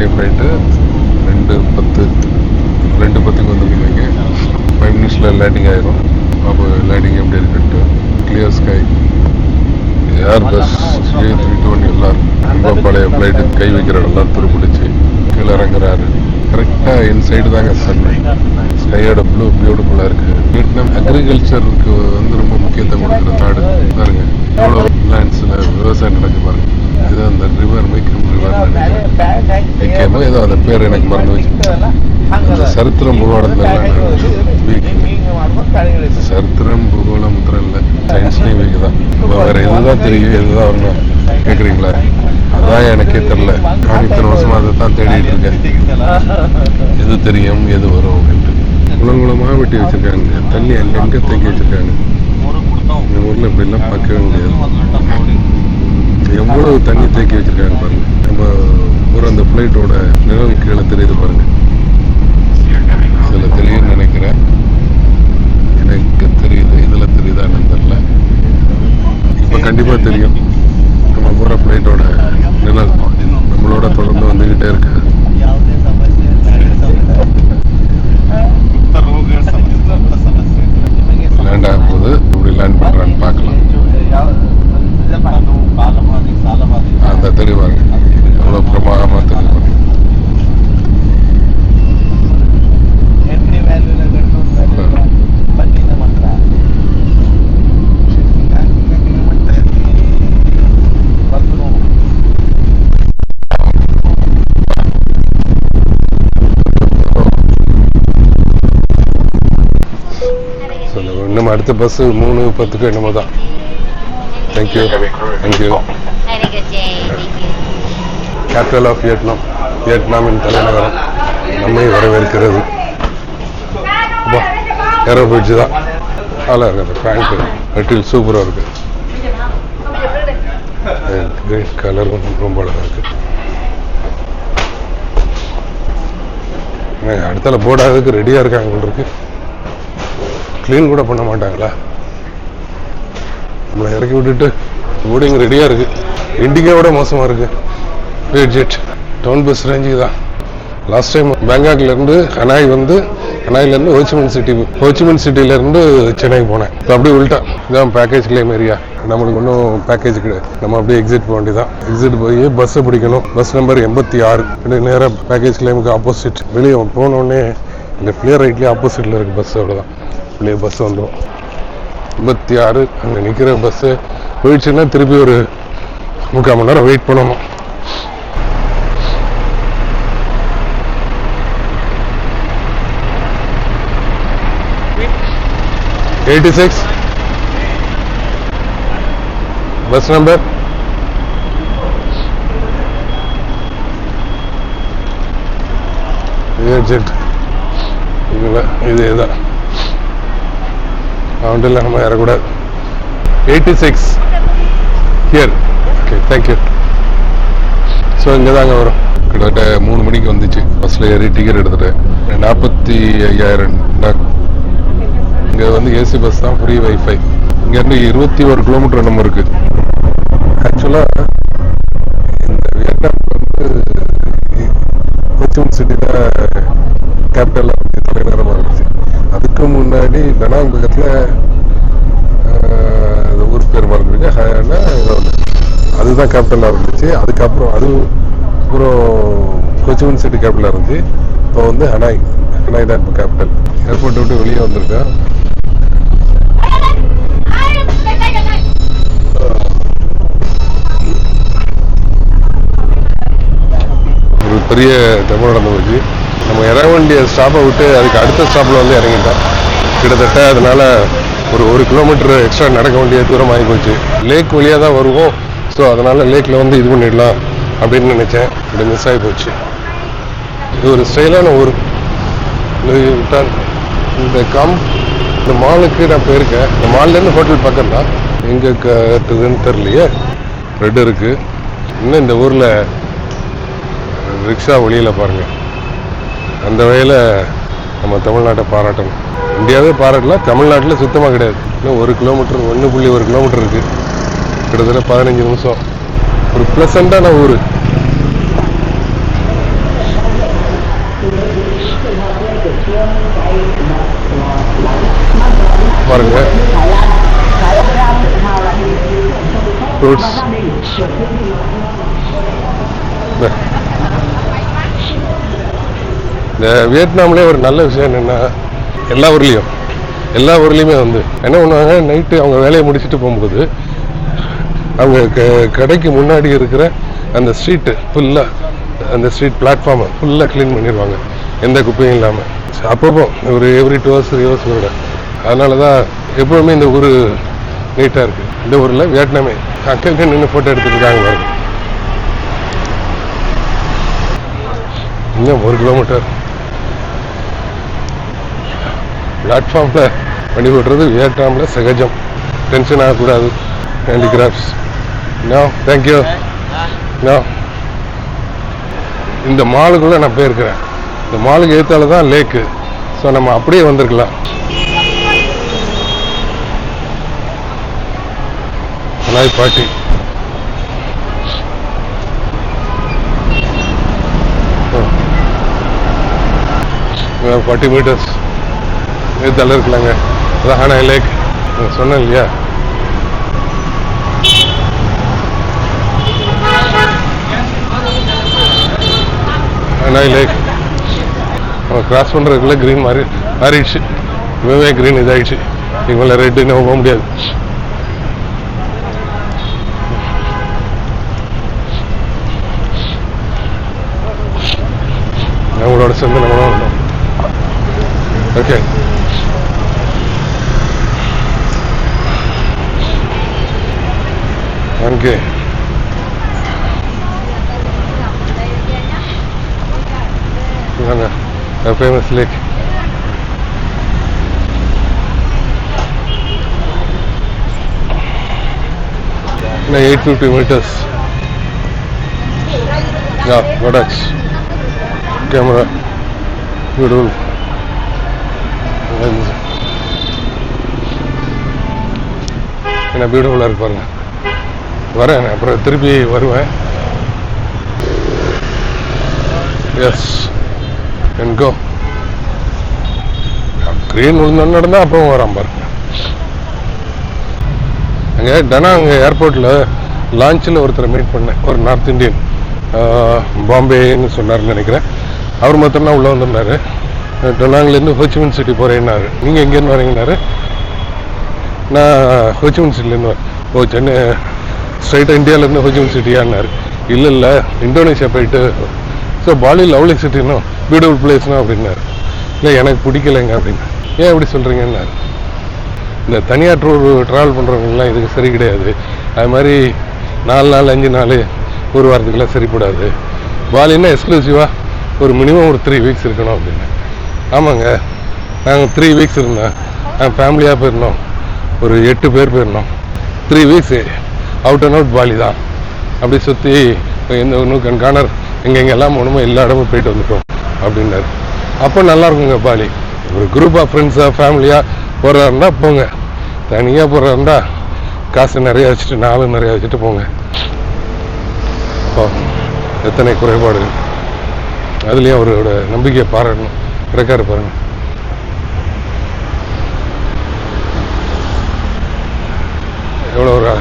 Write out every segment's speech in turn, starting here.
Early flight 2:10க்கு வந்துருக்கீங்க. 5 நிமிஷத்தில் landing ஆயிரும். அப்போ லேண்டிங் எப்படி இருக்குன்ட்டு கிளியர் ஸ்கை. ஏர்பஸ் A320 எல்லாரும் ரொம்ப பழைய ஃப்ளைட்டு கை வைக்கிற எல்லாம் துருப்பிடிச்சு கீழே இறங்குறாரு. கரெக்டாக இன்சைடு தாங்க சன். ஸ்கையோட ப்ளூ பியூட்டிஃபுல்லாக இருக்குது. வியட்நாம் அக்ரிகல்ச்சருக்கு வந்து ரொம்ப முக்கியத்துவம் கொடுக்குற நாடு பாருங்க. எவ்வளோ லேண்ட்ஸில் விவசாயம் நடக்கு பாருங்க. இது அந்த ரிவர் மைக்கம் ரிவர் நினைக்கிறேன். ஏதோ அந்த பேர் எனக்கு மறந்து வச்சு. அந்த சரித்திரம் பூகோளத்துலாம் சரித்திரம் பூகோளம் மாத்திரம் இல்லை, சயின்ஸ்லேயும் வீக்கு தான். இப்போ வேறு எதுதான் தெரியும் எதுதான் வரணும் கேட்குறீங்களா? அதான் எனக்கே தெரில. நான் இத்தனை வருஷமா அதை தான் தேடிட்டு இருக்கேன். எது தெரியும் எது வரும் அப்படின்ட்டு. குளங்குளமாக வெட்டி வச்சிருக்காங்க. தண்ணி அங்கங்கே தேக்கி வச்சிருக்காங்க. இந்த ஊரில் இப்படிலாம் பார்க்கவே முடியாது. எவ்வளவு தண்ணி தேக்கி வச்சிருக்காங்க பாருங்க. நம்ம ஒரு அந்த ஃப்ளைட்டோட நிழல் கீழே தெரியுது பாருங்க. இதில் தெரியும்னு நினைக்கிறேன். எனக்கு தெரியுது. இதில் தெரியுதா என்னன்னு தெரியல. இப்போ கண்டிப்பாக தெரியும். நம்ம போகிற ஃப்ளைட்டோட நிழல் நம்மளோட தொடர்ந்து வந்துக்கிட்டே இருக்கு. லேண்ட் ஆகும் போது இப்படி லேண்ட் பண்ணுறான்னு பார்க்கலாம். அந்த தெரிவாங்க எவ்வளோ பிரமாதமாக தெரிவாங்க. இன்னும் அடுத்த பஸ் 3:10 என்னமோ தான். தேங்க்யூ. கேபிட்டல் ஆஃப் வியட்நாம், வியட்நாமின் தலைநகரம் நம்மை வரவேற்கிறது. ஏரோ பிரிட்ஜு தான். நல்லா இருக்குது. பேங்க்கு மெட்டீரியல் சூப்பராக இருக்குது. கிரீன் கலரும் ரொம்ப அழகாக இருக்குது. அடுத்தால போர்டு ஆகிறதுக்கு ரெடியாக இருக்காங்க. இருக்கு க்ளீன் கூட பண்ண மாட்டாங்களா? நம்மளை இறக்கி விட்டுட்டு போர்டிங் ரெடியாக இருக்குது. இண்டிகாவோட மோசமாக இருக்குது. வியட்ஜெட் டவுன் பஸ் ரேஞ்சுக்கு தான். லாஸ்ட் டைம் பேங்காக்லேருந்து ஹனாய் வந்து ஹனாயிலேருந்து ஹோச்சிமின் சிட்டிலேருந்து சென்னைக்கு போனேன். இப்போ அப்படியே உள்ட்டா இதான் பேக்கேஜ் கிளைம் ஏரியா. நம்மளுக்கு ஒன்றும் பேக்கேஜ் கிடையாது. நம்ம அப்படியே எக்ஸிட் போக வேண்டியதான். எக்ஸிட் போய் பஸ்ஸை பிடிக்கணும். Bus number 86. நேராக பேக்கேஜ் கிளைமுக்கு ஆப்போசிட். வெளியே போனோடனே லெஃப்ட்லேயே ரைட்லேயே ஆப்போசிட்டில் இருக்குது பஸ். அவ்வளோதான். வெளியே பஸ் வந்துடும். 86 அங்கே நிற்கிற பஸ்ஸு போயிடுச்சுன்னா திருப்பி ஒரு 3/4 மணி நேரம் வெயிட் பண்ணணும். $86 பஸ் நம்பர். இதே தான். அவன்ட்டு நம்ம ஏறக்கூடாது. 86 ஹியர். Okay, thank you. ஸோ இங்கே தாங்க வரும். கிட்டத்தட்ட 3 மணிக்கு வந்துச்சு. பஸ்ஸில் ஏறி டிக்கெட் எடுத்துட்டேன். 45,000. இங்கே வந்து ஏசி பஸ் தான், ஃப்ரீ வைஃபை. இங்கேருந்து 21 கிலோமீட்டர் நம்ம இருக்குது. ஆக்சுவலாக இந்த வியட்நாம் வந்து ஹோச்சிமின் சிட்டியில் கேபிட்டலாக இருந்துச்சு, தலைநகரமாக இருந்துச்சு. அதுக்கு முன்னாடி பெனாங் பக்கத்தில் ஊர் பேர் மறந்துருக்கு, ஹயானா ஏதோ ஒன்று. அதுதான் கேபிட்டலாக இருந்துச்சு. அதுக்கப்புறம் அப்புறம் ஹோச்சிமின் சிட்டி கேபிட்டலாக இருந்துச்சு. இப்போ வந்து ஹனாய் தான் இப்போ கேபிட்டல். ஏர்போர்ட்டை விட்டு வெளியே வந்திருக்கேன். ஒரு பெரிய தப்பு நடந்து போச்சு. நம்ம இறங்க வேண்டிய ஸ்டாப்பை விட்டு அதுக்கு அடுத்த ஸ்டாப்பில் வந்து இறங்கிட்டோம். கிட்டத்தட்ட அதனால ஒரு 1 கிலோமீட்டர் எக்ஸ்ட்ரா நடக்க வேண்டிய தூரம் ஆகி போச்சு. லேக் வழியாக தான் வருவோம். ஸோ அதனால் லேக்கில் வந்து இது பண்ணிடலாம் அப்படின்னு நினச்சேன். இப்படி மிஸ் ஆகி போச்சு. இது ஒரு ஸ்டைலான ஊர். இந்த மாலுக்கு நான் போயிருக்கேன். இந்த மால்லேருந்து ஹோட்டல் பக்கம் தான். எங்கே கட்டுதுன்னு தெரியலையே. ரெட் இருக்குது. இன்னும் இந்த ஊரில் ரிக்ஷா வழியில் பாருங்கள். அந்த வகையில் நம்ம தமிழ்நாட்டை பாராட்டணும். இந்தியாவே பாராட்டலாம், தமிழ்நாட்டில் சுத்தமாக கிடையாது. இன்னும் 1 கிலோமீட்டர் 1.1 கிலோமீட்டர் இருக்குது. கிட்டத்தட்ட 15 நிமிஷம். ஒரு ப்ளசண்டான ஊர். பாருங்க. ஃப்ரூட்ஸ். இந்த வியட்நாம்லேயே ஒரு நல்ல விஷயம் என்னென்னா, எல்லா ஊர்லேயுமே வந்து என்ன பண்ணுவாங்க, நைட்டு அவங்க வேலையை முடிச்சுட்டு போகும்போது அவங்க கடைக்கு முன்னாடி இருக்கிற அந்த ஸ்ட்ரீட்டு ஃபுல்லாக, அந்த ஸ்ட்ரீட் பிளாட்ஃபார்மை ஃபுல்லாக க்ளீன் பண்ணிடுவாங்க, எந்த குப்பையும் இல்லாமல். அப்பப்போ ஒரு எவ்ரி 2 hours 3 hours கூட. அதனால தான் எப்போவுமே இந்த ஊர் நீட்டாக இருக்குது. இந்த ஊரில் வியட்நாமே அங்கே நின்று ஃபோட்டோ எடுத்துருக்காங்க பாருங்க. இன்னும் 1 கிலோமீட்டர். பிளாட்ஃபார்மில் வண்டி ஓட்டுறது வியட்நாமில் சகஜம், டென்ஷன் ஆகக்கூடாது. ஹேண்டிகிராஃப்ட்ஸ். No thank you. நோ, இந்த மாலுக்குள்ளே நான் போயிருக்கிறேன். இந்த மாலுக்கு ஏற்றால தான் லேக்கு. ஸோ நம்ம அப்படியே வந்திருக்கலாம். Hanoi party. 40 meters ஏற்றால இருக்கலாங்க. அதான் ஹனாய் லேக் சொன்னேன் இல்லையா. ஹனாய் லேக் கிராஸ் பண்ணுறதுக்குள்ள க்ரீன் மாறிடுச்சு. இப்போவே க்ரீன் இதாகிடுச்சு. இவங்கள ரெட்டு இன்னும் போக முடியாது. நம்மளோட சேர்ந்து நம்மளும் இருந்தோம். ஓகே, அங்கே famous lake. No, 850 meters. Yeah, Kodak camera. Beautiful. என்ன பியூட்டிஃபுல்லாக இருக்கு பாருங்க. வரேன், அப்புறம் திருப்பி வருவேன். Yes and go. க்ரீன் விழுந்தோன்னு நடந்தால் அப்புறம் வரான் பாருங்க. அங்கே அங்கே ஏர்போர்ட்டில் லான்ச்சில் ஒருத்தரை மீட் பண்ணேன், ஒரு நார்த் இந்தியன், பாம்பேன்னு சொன்னார்னு நினைக்கிறேன். அவர் மாத்திரம்னா உள்ளே வந்துருந்தார். டொனாங்லேருந்து ஹோச்சிமின் சிட்டி போகிறேன்னாரு. நீங்கள் எங்கேருந்து வரீங்கன்னாரு. நான் ஹோச்சிமின் சிட்டிலேருந்து வரேன். ஓ, சென்னை ஸ்ட்ரைட்டாக இந்தியாவிலேருந்து ஹோச்சிமின் சிட்டியான்னாரு. இல்லை இந்தோனேஷியா போயிட்டு. ஸோ பாலி லவ்லி சிட்டினோ பியூட்டிஃபுல் பிளேஸ்னோ அப்படின்னாரு. இல்லை எனக்கு பிடிக்கலைங்க அப்படின்னு. ஏன் எப்படி சொல்கிறீங்கன்னாரு. இந்த தனியார் ட்ராவல் பண்ணுறவங்கலாம் இதுக்கு சரி கிடையாது. அது மாதிரி 4 நாள் 5 நாள் ஒரு வாரத்துக்குலாம் சரிப்படாது. பாலின்னா எக்ஸ்க்ளூசிவாக ஒரு மினிமம் ஒரு 3 weeks இருக்கணும் அப்படின்னு. ஆமாங்க, நாங்கள் 3 weeks இருந்தோம். நாங்கள் ஃபேமிலியாக போயிருந்தோம், ஒரு 8 பேர் போயிருந்தோம். 3 weeks out and out Bali தான். அப்படி சுற்றி எந்த ஒன்று கார்னர் எங்கெங்கெல்லாம் போகணுமோ எல்லா இடமும் போயிட்டு வந்துட்டோம் அப்படின்னாரு. அப்போ நல்லாயிருக்குங்க பாலி. ஒரு குரூப் ஆஃப் ஃப்ரெண்ட்ஸாக ஃபேமிலியாக போகிறாருந்தா போங்க. தனியாக போகிறாருந்தா காசு நிறையா வச்சுட்டு, நாளும் நிறையா வச்சுட்டு போங்க. எத்தனை குறைபாடுகள். அதுலேயும் அவரோட நம்பிக்கையை பாராட்டணும். கிடைக்காரு பாருங்க. எவ்வளோ ஒரு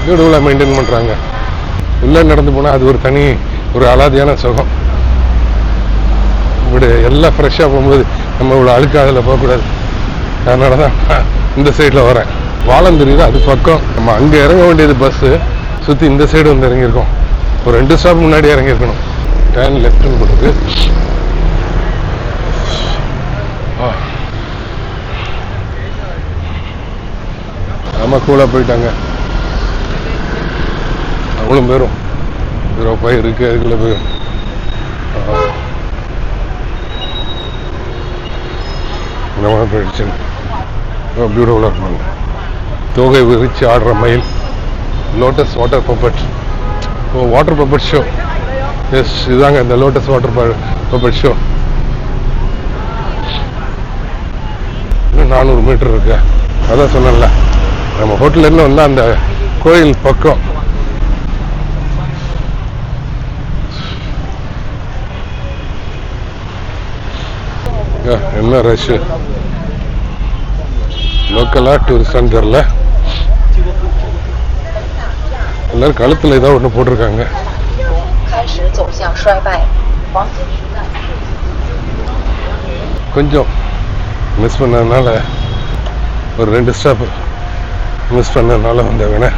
பியூட்டிஃபுல்லாக மெயின்டைன் பண்ணுறாங்க. உள்ளே நடந்து போனால் அது ஒரு தனி ஒரு அலாதியான சுகம். இப்படி எல்லாம் ஃப்ரெஷ்ஷாக போகும்போது நம்ம இவ்வளோ அழுக்கு அதில் போகக்கூடாது. அதனால தான் இந்த சைடில் வரேன். வாழம் தெரியுது, அது பக்கம். நம்ம அங்கே இறங்க வேண்டியது பஸ்ஸு சுற்றி இந்த சைடு வந்து இறங்கியிருக்கோம். ஒரு 2 ஸ்டாப் முன்னாடி இறங்கியிருக்கணும். டேன் லெஃப்ட்னு கொடுத்து ஆமாம், கூலாக போயிட்டாங்க. அவ்வளோ பேரும் 05 இருக்குது, அதுக்குள்ளே போயிடும். நம்ம போயிடுச்சு. பியூட்டிஃபுல்லாக இருப்பாங்க. தோகை விரிச்சு ஆடுற மயில். Lotus water puppet. Oh, water puppet show. Yes, இதுதாங்க இந்த லோட்டஸ் வாட்டர் பப்பட் ஷோ. இன்னும் 400 மீட்டர் இருக்கு. அதான் சொன்னேன்ல, நம்ம ஹோட்டல்லேருந்து வந்தால் அந்த கோயில் பக்கம். என்ன ரஷ்ஷு. லோக்கலா டூரிஸ்டான்னு தெரியல. எல்லாரும் கழுத்துல ஏதோ ஒன்று போட்டிருக்காங்க. கொஞ்சம் மிஸ் பண்ணதுனால ஒரு 2 ஸ்டாப் மிஸ் பண்ணதுனால வந்தவங்க.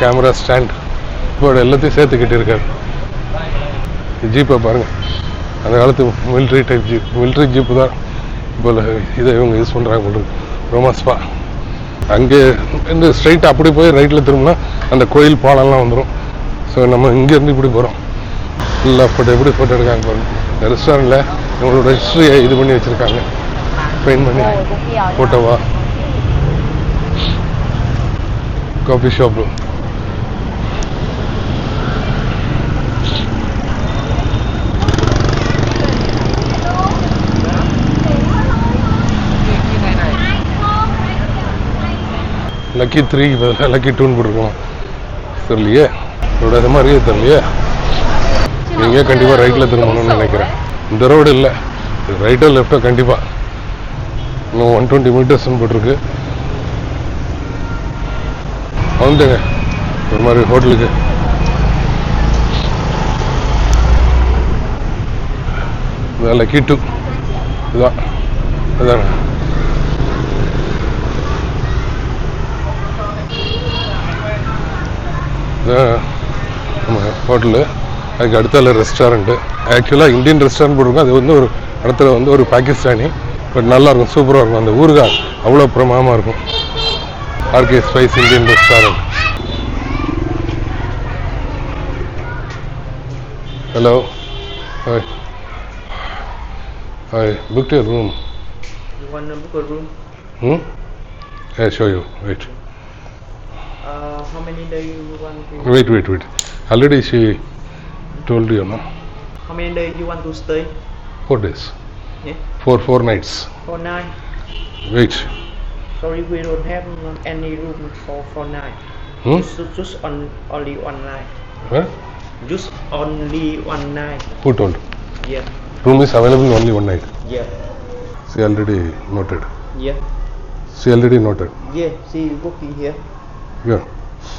கேமரா ஸ்டாண்ட் இப்போ எல்லாத்தையும் சேர்த்துக்கிட்டு இருக்காரு. ஜீப்பை பாருங்க, அந்த காலத்து military type jeep, military jeep தான் இப்போ இதை இவங்க யூஸ் பண்ணுறாங்க போல. ரோமாஸ்பா அங்கே இந்த ஸ்ட்ரைட்டாக அப்படி போய் ரைட்டில் திரும்பினா அந்த கோயில் பாலம்லாம் வந்துடும். ஸோ நம்ம இங்கேருந்து இப்படி போகிறோம். இல்லை ஃபோட்டோ எப்படி ஃபோட்டோ எடுக்காங்க பாருங்க. இந்த ரெஸ்டாரண்ட்டில் இவங்களோட ஹிஸ்ட்ரியை இது பண்ணி வச்சுருக்காங்க, பெயிண்ட் பண்ணி. ஃபோட்டோவா காஃபி ஷாப்பு. லக்கி 3 பதிலாக லக்கி 2ன்னு போட்டிருக்கோம். தெரியலையே, இதோட இது மாதிரியே தெரியலையே. நீங்கள் கண்டிப்பாக ரைட்டில் திரும்பணும்னு நினைக்கிறேன். இந்த ரோடு இல்லை, ரைட்டோ லெஃப்டோ கண்டிப்பாக. இன்னும் 120 மீட்டர்ஸ்ன்னு போட்டிருக்கு. வந்துங்க ஒரு மாதிரி ஹோட்டலுக்கு. இதான் லக்கி 2. இதுதான் இதாங்க. நம்ம ஹோட்டலு, அதுக்கு அடுத்தால ரெஸ்டாரண்ட்டு. ஆக்சுவலாக இந்தியன் ரெஸ்டாரண்ட் போட்டிருக்கோம். அது வந்து ஒரு இடத்துல வந்து ஒரு பாகிஸ்தானி, பட் நல்லாயிருக்கும், சூப்பராக இருக்கும். அந்த ஊறுகாய் அவ்வளோ பிரமாதமாக இருக்கும். RK spice Indian restaurant. Hello, hi hi, book your room. You want to book a room? I show you. Wait. How many days you want to? Wait. Already she told you, no? How many days you want to stay? 4 days. Yeah. 4 nights. 4 nights. Wait. Sorry, we don't have any room for 4 nights. Just only 1 night. Huh? Just only 1 night. Who told? Yeah. Room is available only 1 night. Yeah. She already noted. Yeah. She already noted. Yeah. See, booking here. Yeah.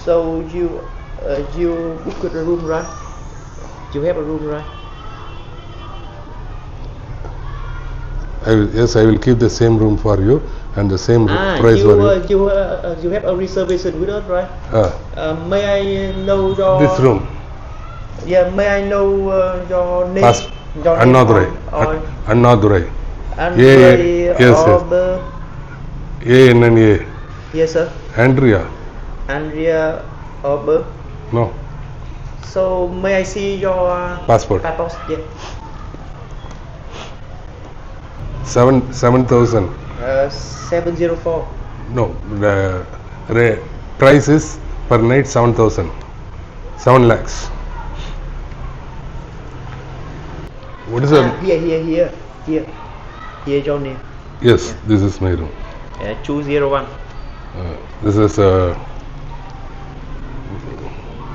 So you booked a room, right? You have a room, right? Yes, I will keep the same room for you and the same price for you. You have a reservation with us, right? May I know your... This room. Yeah, may I know your name? Your Annadurai. name Annadurai. Annadurai. Yes. A-N-N-A. Yes, sir. Andrea. Andrea Ober. No. So may I see your Passport. Yeah. 7,000. 704. No, the price is per night 7,000. 7 lakhs. What is that? Here, your name. Yes, this is my room. 201. This is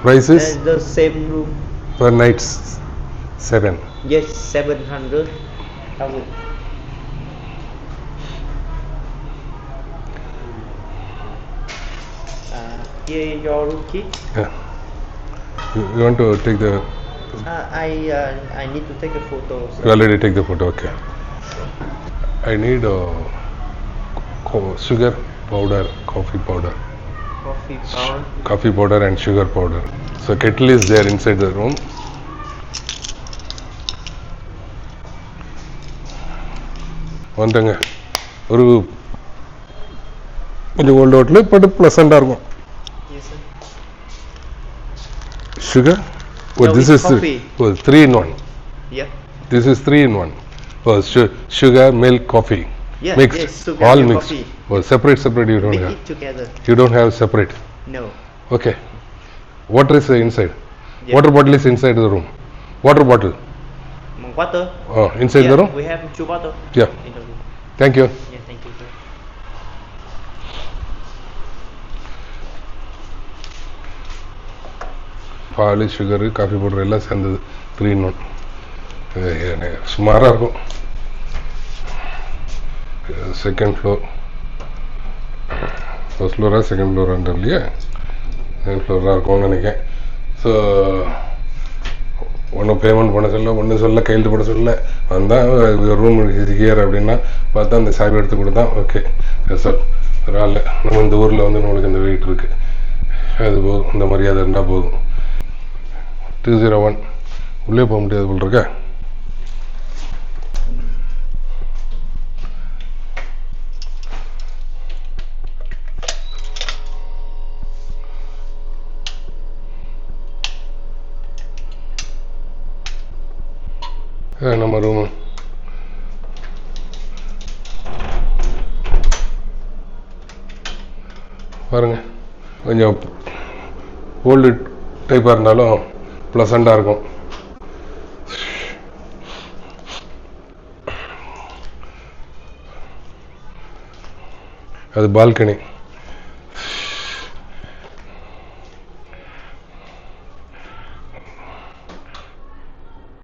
price is The same room. per night 7. Yes, 700,000. Here your room key. Yeah. You want to take the? I need to take a photo. So. You already take the photo. Okay. I need sugar powder, coffee powder. Coffee powder and sugar powder. So kettle is there inside the room. வந்துங்க ஒரு கொஞ்சம் old hotel but ப்ளசண்டாக இருக்கும். Sugar? Oh, no, this is coffee. 3 in 1. Yeah. This is 3 in 1. Oh, sugar, milk, coffee. Yeah. Mixed. Yes, sugar, all milk, mixed. coffee. Oh, separate you don't Mix have. it together. You don't have separate. No. Okay. Water is inside. Yeah. Water bottle is inside the room. Water bottle. Water. Oh, inside yeah, the room? We have 2 bottles. Yeah. In the room. Thank you. Yeah, thank you, sir. பால், sugar, coffee powder எல்லாம் சேர்ந்தது 3 in 1. சுமாராக இருக்கும். Second floor. First ஃப்ளோரா second ஃப்ளோரான்ற இல்லையா, second ஃப்ளோராக இருக்கும்னு நினைக்கிறேன். ஸோ ஒன்றும் பேமெண்ட் பண்ண சொல்ல, ஒன்றும் சொல்ல, கையெழுத்து போட சொல்ல, வந்தால் ரூம் ஹியர் அப்படின்னா பார்த்தா அந்த சாவி எடுத்து கொடுத்தான். ஓகே சார், பரவாயில்ல, நம்ம இந்த ஊரில் வந்து நம்மளுக்கு இந்த வெயிட் இருக்குது, அது போதும், இந்த மரியாதை இருந்தால் போதும். 201 உள்ளே போக முடியாது போல் இருக்க. நம்ம ரூமு பாருங்க, கொஞ்சம் ஓல்டு டைப்பாக இருந்தாலும் ப்ளசண்டாக இருக்கும். அது பால்கனி.